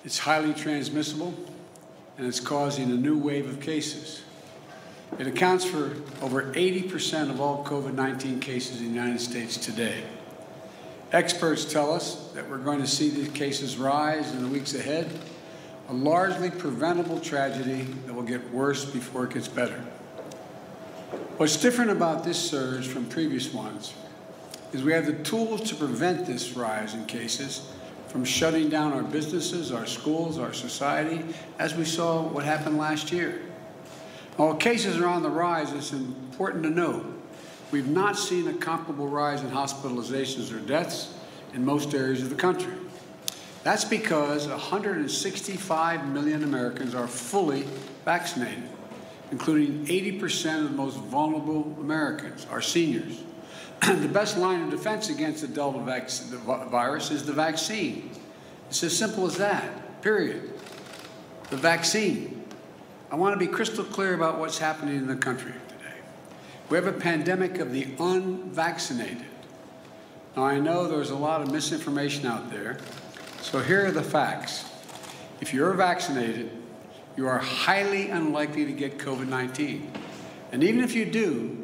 It's highly transmissible, and it's causing a new wave of cases. It accounts for over 80% of all COVID-19 cases in the United States today. Experts tell us that we're going to see these cases rise in the weeks ahead, a largely preventable tragedy that will get worse before it gets better. What's different about this surge from previous ones is we have the tools to prevent this rise in cases from shutting down our businesses, our schools, our society, as we saw what happened last year. While cases are on the rise, it's important to note we've not seen a comparable rise in hospitalizations or deaths in most areas of the country. That's because 165 million Americans are fully vaccinated, including 80% of the most vulnerable Americans, our seniors. The best line of defense against the Delta virus is the vaccine. It's as simple as that, period. The vaccine. I want to be crystal clear about what's happening in the country today. We have a pandemic of the unvaccinated. Now, I know there's a lot of misinformation out there, so here are the facts. If you're vaccinated, you are highly unlikely to get COVID-19. And even if you do,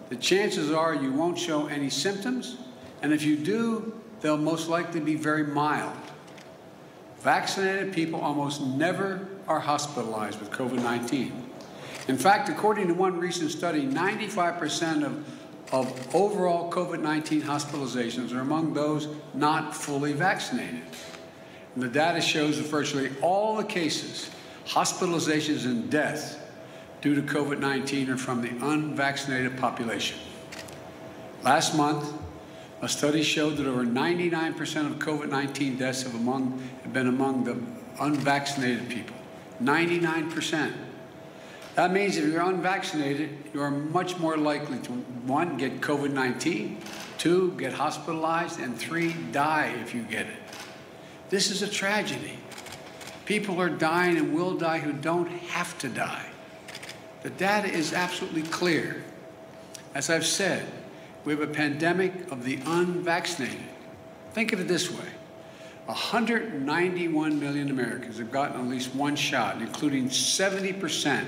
the chances are you won't show any symptoms, and if you do, they'll most likely be very mild. Vaccinated people almost never are hospitalized with COVID-19. In fact, according to one recent study, 95% of overall COVID-19 hospitalizations are among those not fully vaccinated. And the data shows that virtually all the cases, hospitalizations and deaths due to COVID-19 are from the unvaccinated population. Last month, a study showed that over 99% of COVID-19 deaths have been among the unvaccinated people. 99%. That means if you're unvaccinated, you are much more likely to, 1, get COVID-19, 2, get hospitalized, and 3, die if you get it. This is a tragedy. People are dying and will die who don't have to die. The data is absolutely clear. As I've said, we have a pandemic of the unvaccinated. Think of it this way. 191 million Americans have gotten at least one shot, including 70%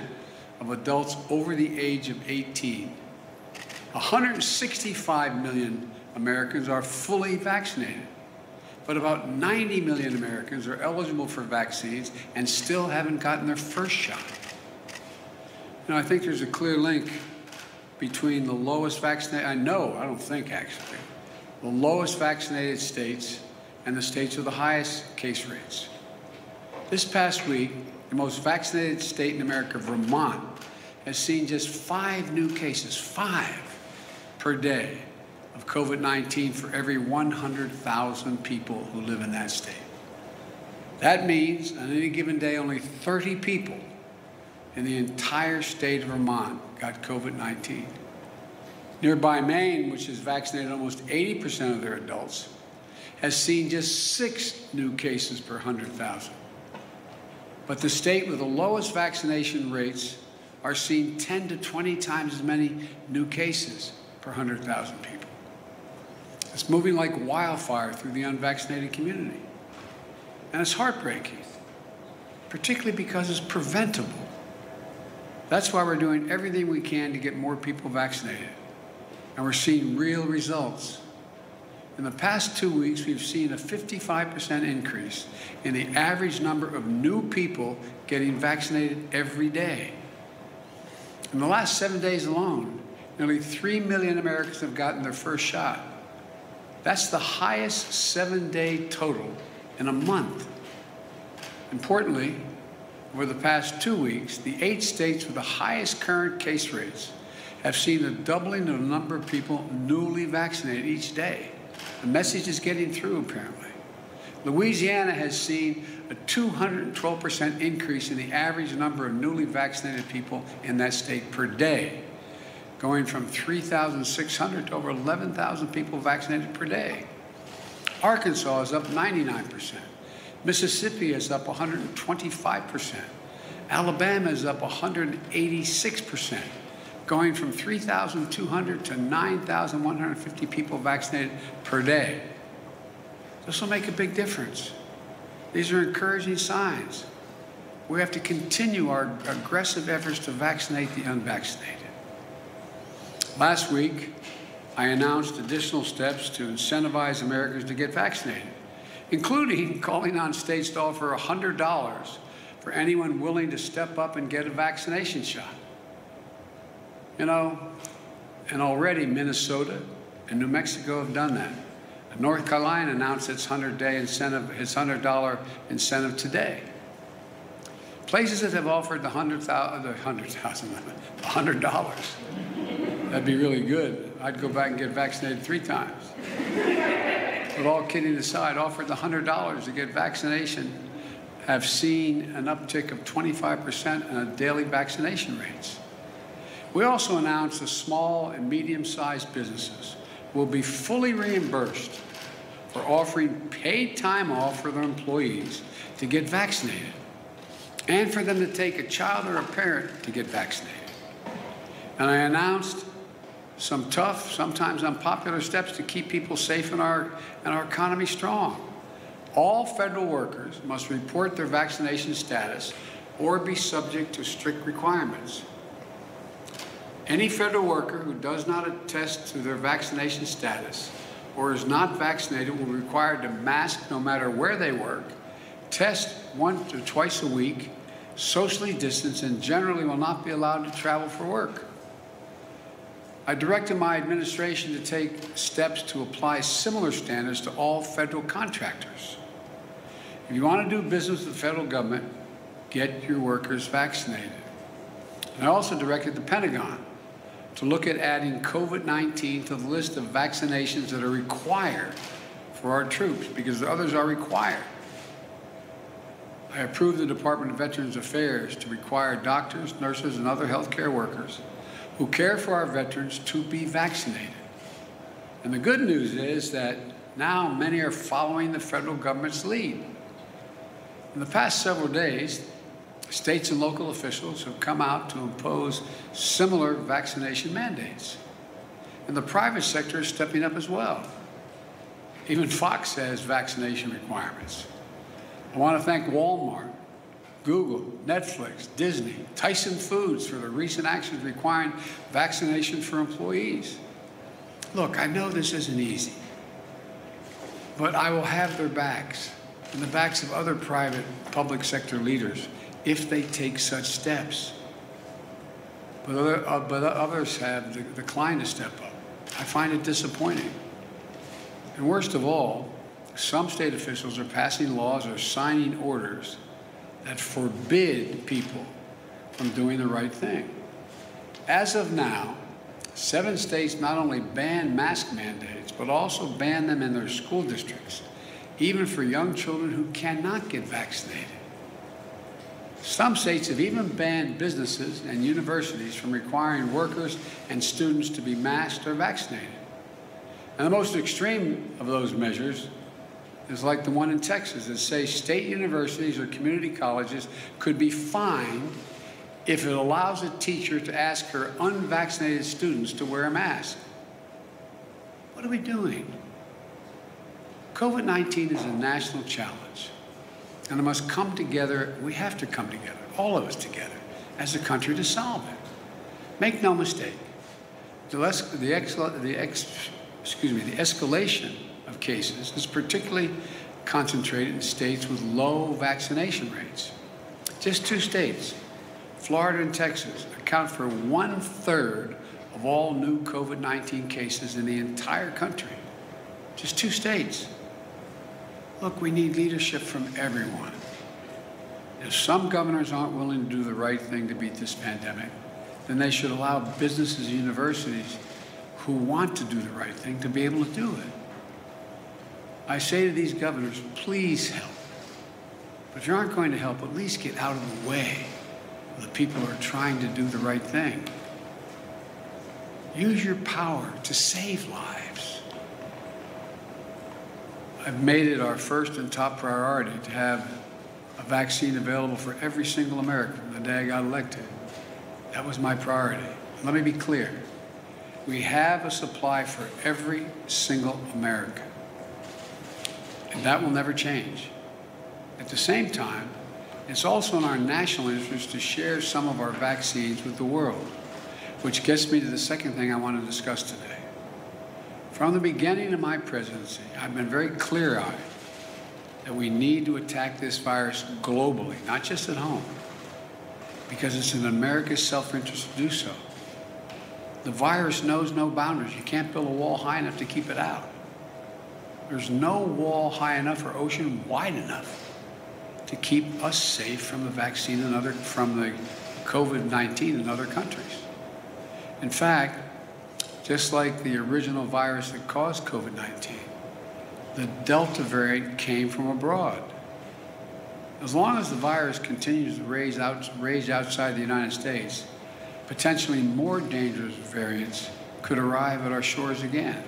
of adults over the age of 18. 165 million Americans are fully vaccinated, but about 90 million Americans are eligible for vaccines and still haven't gotten their first shot. I think there's a clear link between the lowest vaccinated, I don't think actually, the lowest vaccinated states and the states with the highest case rates. This past week, the most vaccinated state in America, Vermont, has seen just 5 new cases, 5 per day of COVID-19 for every 100,000 people who live in that state. That means on any given day, only 30 people in the entire state of Vermont got COVID-19. Nearby Maine, which has vaccinated almost 80% of their adults, has seen just 6 new cases per 100,000. But the state with the lowest vaccination rates are seeing 10 to 20 times as many new cases per 100,000 people. It's moving like wildfire through the unvaccinated community. And it's heartbreaking, particularly because it's preventable. That's why we're doing everything we can to get more people vaccinated. And we're seeing real results. In the past 2 weeks, we've seen a 55% increase in the average number of new people getting vaccinated every day. In the last 7 days alone, nearly 3 million Americans have gotten their first shot. That's the highest 7-day total in a month. Importantly, over the past 2 weeks, the 8 states with the highest current case rates have seen a doubling of the number of people newly vaccinated each day. The message is getting through, apparently. Louisiana has seen a 212% increase in the average number of newly vaccinated people in that state per day, going from 3,600 to over 11,000 people vaccinated per day. Arkansas is up 99%. Mississippi is up 125%. Alabama is up 186%, going from 3,200 to 9,150 people vaccinated per day. This will make a big difference. These are encouraging signs. We have to continue our aggressive efforts to vaccinate the unvaccinated. Last week, I announced additional steps to incentivize Americans to get vaccinated, including calling on states to offer $100 for anyone willing to step up and get a vaccination shot. You know, and already Minnesota and New Mexico have done that. North Carolina announced its $100 incentive today. Places that have offered the $100. That'd be really good. I'd go back and get vaccinated 3 times. But all kidding aside, offered the $100 to get vaccination have seen an uptick of 25% in daily vaccination rates. We also announced that small and medium-sized businesses will be fully reimbursed for offering paid time off for their employees to get vaccinated, and for them to take a child or a parent to get vaccinated. And I announced some tough, sometimes unpopular steps to keep people safe and our economy strong. All federal workers must report their vaccination status or be subject to strict requirements. Any federal worker who does not attest to their vaccination status or is not vaccinated will be required to mask no matter where they work, test 1 to 2 a week, socially distance, and generally will not be allowed to travel for work. I directed my administration to take steps to apply similar standards to all federal contractors. If you want to do business with the federal government, get your workers vaccinated. And I also directed the Pentagon to look at adding COVID-19 to the list of vaccinations that are required for our troops, because the others are required. I approved the Department of Veterans Affairs to require doctors, nurses, and other healthcare workers who care for our veterans to be vaccinated. And the good news is that now many are following the federal government's lead. In the past several days, states and local officials have come out to impose similar vaccination mandates. And the private sector is stepping up as well. Even Fox has vaccination requirements. I want to thank Walmart, Google, Netflix, Disney, Tyson Foods for their recent actions requiring vaccination for employees. Look, I know this isn't easy, but I will have their backs and the backs of other private public sector leaders if they take such steps. But others have declined to step up. I find it disappointing. And worst of all, some state officials are passing laws or signing orders that forbid people from doing the right thing. As of now, 7 states not only ban mask mandates, but also ban them in their school districts, even for young children who cannot get vaccinated. Some states have even banned businesses and universities from requiring workers and students to be masked or vaccinated. And the most extreme of those measures is like the one in Texas that says state universities or community colleges could be fined if it allows a teacher to ask her unvaccinated students to wear a mask. What are we doing? COVID-19 is a national challenge, and it must come together. We have to come together, all of us together, as a country to solve it. Make no mistake, the escalation of cases is particularly concentrated in states with low vaccination rates. Just 2 states, Florida and Texas, account for 1/3 of all new COVID-19 cases in the entire country. Just 2 states. Look, we need leadership from everyone. If some governors aren't willing to do the right thing to beat this pandemic, then they should allow businesses and universities who want to do the right thing to be able to do it. I say to these governors, please help. But if you aren't going to help, at least get out of the way of the people who are trying to do the right thing. Use your power to save lives. I've made it our first and top priority to have a vaccine available for every single American from the day I got elected. That was my priority. Let me be clear. We have a supply for every single American, and that will never change. At the same time, it's also in our national interest to share some of our vaccines with the world, which gets me to the second thing I want to discuss today. From the beginning of my presidency, I've been very clear-eyed that we need to attack this virus globally, not just at home, because it's in America's self-interest to do so. The virus knows no boundaries. You can't build a wall high enough to keep it out. There's no wall high enough or ocean wide enough to keep us safe from the vaccine and from the COVID-19 in other countries. In fact, just like the original virus that caused COVID-19, the Delta variant came from abroad. As long as the virus continues to rage outside the United States, potentially more dangerous variants could arrive at our shores again.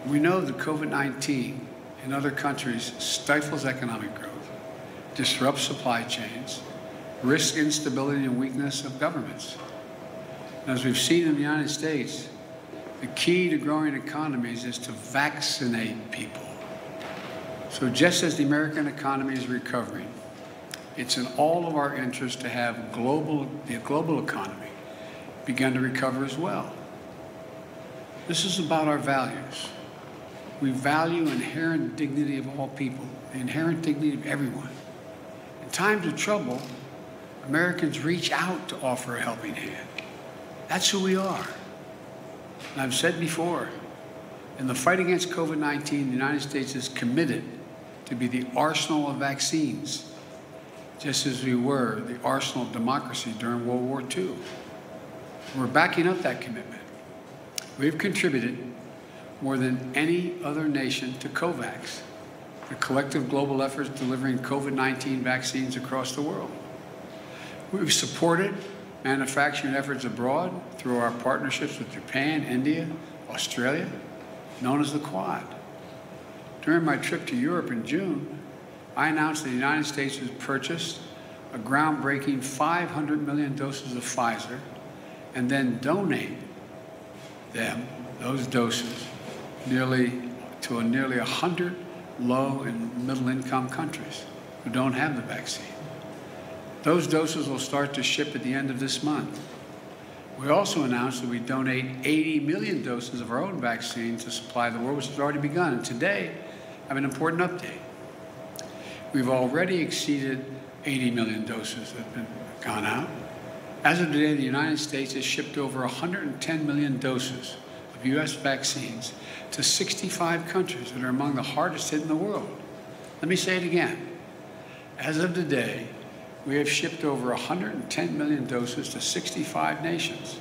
We know that COVID-19 in other countries stifles economic growth, disrupts supply chains, risks instability and weakness of governments. And as we've seen in the United States, the key to growing economies is to vaccinate people. So just as the American economy is recovering, it's in all of our interest to have the global economy begin to recover as well. This is about our values. We value inherent dignity of all people, the inherent dignity of everyone. In times of trouble, Americans reach out to offer a helping hand. That's who we are. And I've said before, in the fight against COVID-19, the United States is committed to be the arsenal of vaccines, just as we were the arsenal of democracy during World War II. We're backing up that commitment. We've contributed more than any other nation to COVAX, the collective global efforts delivering COVID-19 vaccines across the world. We've supported manufacturing efforts abroad through our partnerships with Japan, India, Australia, known as the Quad. During my trip to Europe in June, I announced that the United States has purchased a groundbreaking 500 million doses of Pfizer and then donate those doses, to nearly 100 low and middle income countries who don't have the vaccine. Those doses will start to ship at the end of this month. We also announced that we donate 80 million doses of our own vaccine to supply the world, which has already begun. And today, I have an important update. We've already exceeded 80 million doses that have been gone out. As of today, the United States has shipped over 110 million doses of U.S. vaccines to 65 countries that are among the hardest hit in the world. Let me say it again. As of today, we have shipped over 110 million doses to 65 nations.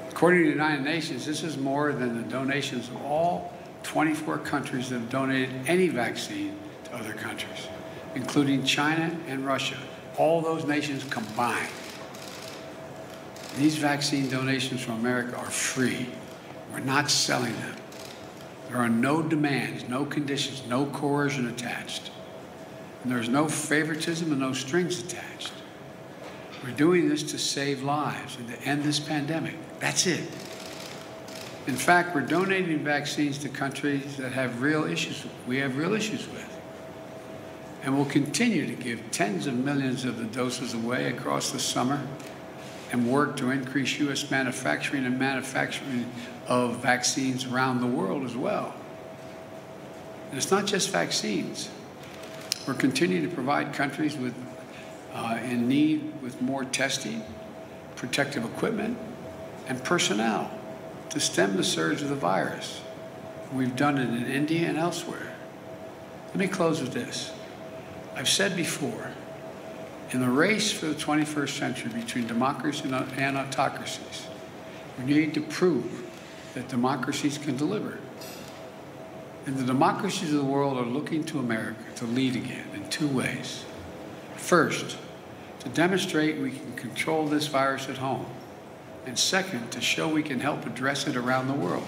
According to the United Nations, this is more than the donations of all 24 countries that have donated any vaccine to other countries, including China and Russia, all those nations combined. These vaccine donations from America are free. We're not selling them. There are no demands, no conditions, no coercion attached. And there's no favoritism and no strings attached. We're doing this to save lives and to end this pandemic. That's it. In fact, we're donating vaccines to countries that have real issues we have real issues with. And we'll continue to give tens of millions of the doses away across the summer and work to increase U.S. manufacturing of vaccines around the world as well. And it's not just vaccines. We're continuing to provide countries in need with more testing, protective equipment, and personnel to stem the surge of the virus. We've done it in India and elsewhere. Let me close with this. I've said before, in the race for the 21st century between democracy and autocracies, we need to prove that democracies can deliver. And the democracies of the world are looking to America to lead again in two ways. First, to demonstrate we can control this virus at home. And second, to show we can help address it around the world.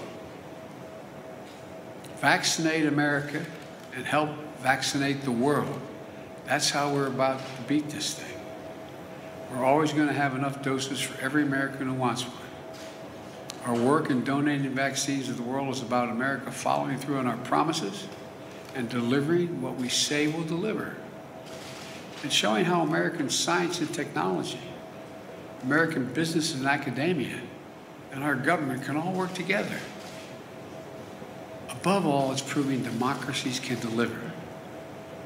Vaccinate America and help vaccinate the world. That's how we're about to beat this thing. We're always going to have enough doses for every American who wants one. Our work in donating vaccines to the world is about America following through on our promises and delivering what we say we'll deliver, and showing how American science and technology, American business and academia, and our government can all work together. Above all, it's proving democracies can deliver.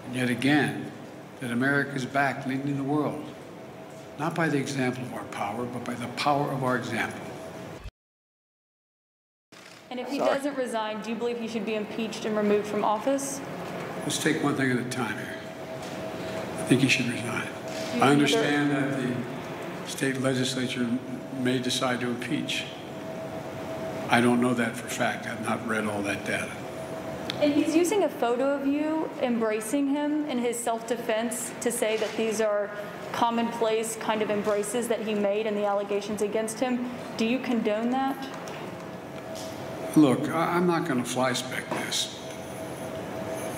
And yet again, that America is back leading the world, not by the example of our power, but by the power of our example. And if he doesn't resign, do you believe he should be impeached and removed from office? Let's take one thing at a time here. I think he should resign. I understand that the state legislature may decide to impeach. I don't know that for a fact. I've not read all that data. And he's using a photo of you embracing him in his self-defense to say that these are commonplace kind of embraces that he made and the allegations against him. Do you condone that? Look, I'm not going to fly-spec this.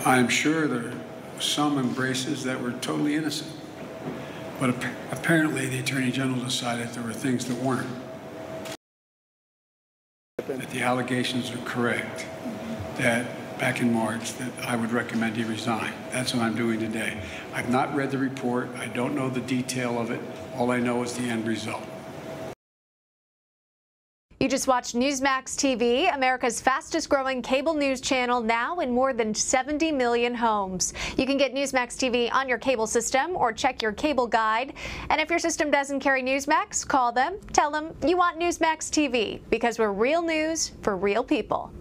I'm sure there are some embraces that were totally innocent. But apparently the Attorney General decided there were things that weren't. That the allegations are correct. That back in March, that I would recommend he resign. That's what I'm doing today. I've not read the report. I don't know the detail of it. All I know is the end result. You just watched Newsmax TV, America's fastest growing cable news channel, now in more than 70 million homes. You can get Newsmax TV on your cable system or check your cable guide. And if your system doesn't carry Newsmax, call them, tell them you want Newsmax TV, because we're real news for real people.